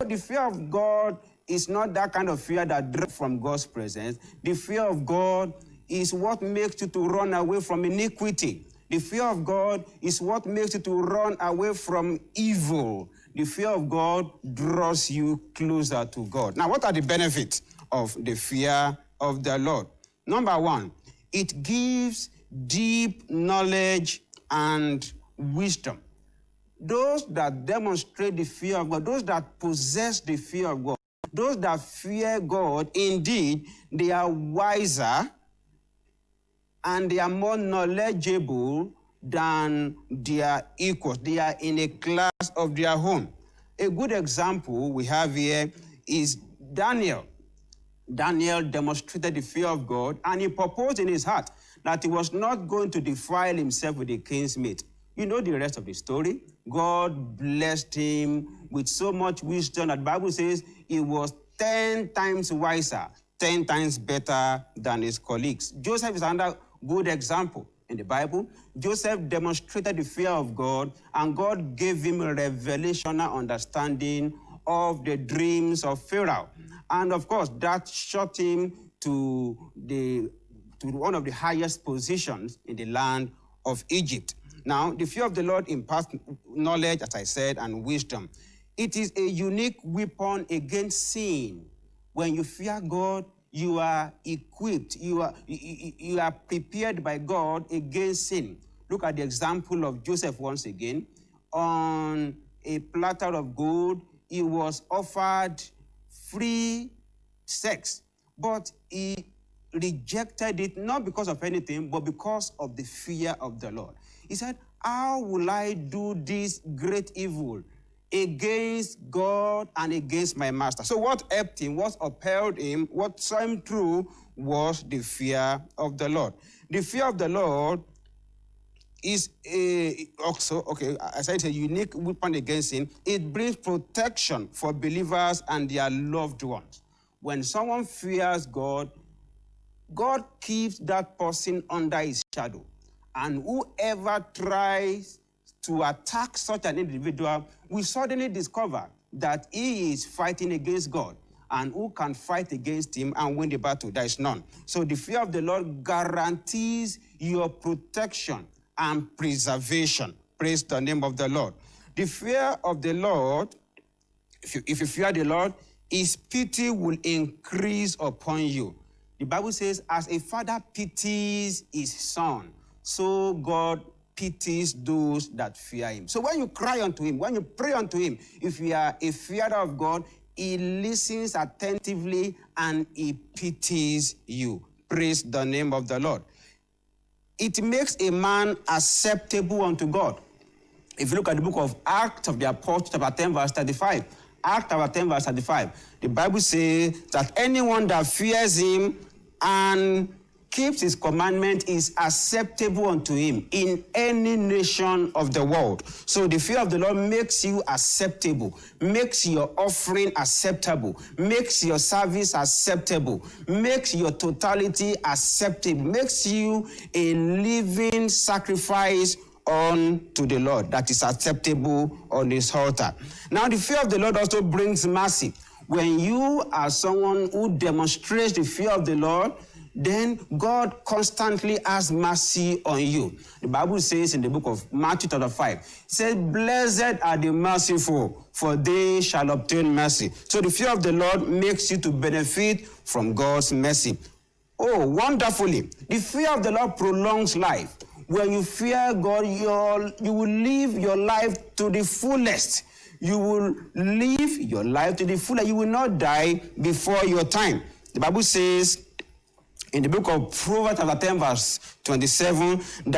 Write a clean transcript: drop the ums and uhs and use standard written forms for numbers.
The fear of God is not that kind of fear that drives from God's presence. The fear of God is what makes you to run away from iniquity. The fear of God is what makes you to run away from evil. The fear of God draws you closer to God. Now, what are the benefits of the fear of the Lord? Number one, it gives deep knowledge and wisdom. Those that demonstrate the fear of God, those that possess the fear of God, those that fear God, indeed, they are wiser and they are more knowledgeable than their equals. They are in a class of their own. A good example we have here is Daniel. Daniel demonstrated the fear of God, and he proposed in his heart that he was not going to defile himself with the king's meat. You know the rest of the story. God blessed him with so much wisdom that the Bible says he was 10 times wiser, 10 times better than his colleagues. Joseph is another good example in the Bible. Joseph demonstrated the fear of God, and God gave him a revelational understanding of the dreams of Pharaoh. And of course, that shot him to one of the highest positions in the land of Egypt. Now, the fear of the Lord imparts knowledge, as I said, and wisdom. It is a unique weapon against sin. When you fear God, you are equipped, you are prepared by God against sin. Look at the example of Joseph once again. On a platter of gold, he was offered free sex, but he rejected it not because of anything, but because of the fear of the Lord. He said, how will I do this great evil against God and against my master? So what helped him, what upheld him, what saw him through was the fear of the Lord. The fear of the Lord is as I said, a unique weapon against sin. It brings protection for believers and their loved ones. When someone fears God, God keeps that person under his shadow. And whoever tries to attack such an individual will suddenly discover that he is fighting against God. And who can fight against him and win the battle? There is none. So the fear of the Lord guarantees your protection and preservation. Praise the name of the Lord. The fear of the Lord, if you fear the Lord, his pity will increase upon you. The Bible says, as a father pities his son, so God pities those that fear him. So when you cry unto him, when you pray unto him, if you are a fearer of God, he listens attentively and he pities you. Praise the name of the Lord. It makes a man acceptable unto God. If you look at the book of Acts of the Apostles, chapter 10, verse 35, Acts chapter 10, verse 35, the Bible says that anyone that fears him and keeps his commandment is acceptable unto him in any nation of the world. So the fear of the Lord makes you acceptable, makes your offering acceptable, makes your service acceptable, makes your totality acceptable, makes you a living sacrifice unto the Lord that is acceptable on his altar. Now the fear of the Lord also brings mercy. When you are someone who demonstrates the fear of the Lord, then God constantly has mercy on you. The Bible says in the book of Matthew chapter 5, it says, blessed are the merciful, for they shall obtain mercy. So the fear of the Lord makes you to benefit from God's mercy. Oh, wonderfully. The fear of the Lord prolongs life. When you fear God, you will live your life to the fullest. You will live your life to the fullest. You will not die before your time. The Bible says in the book of Proverbs chapter 10, verse 27, that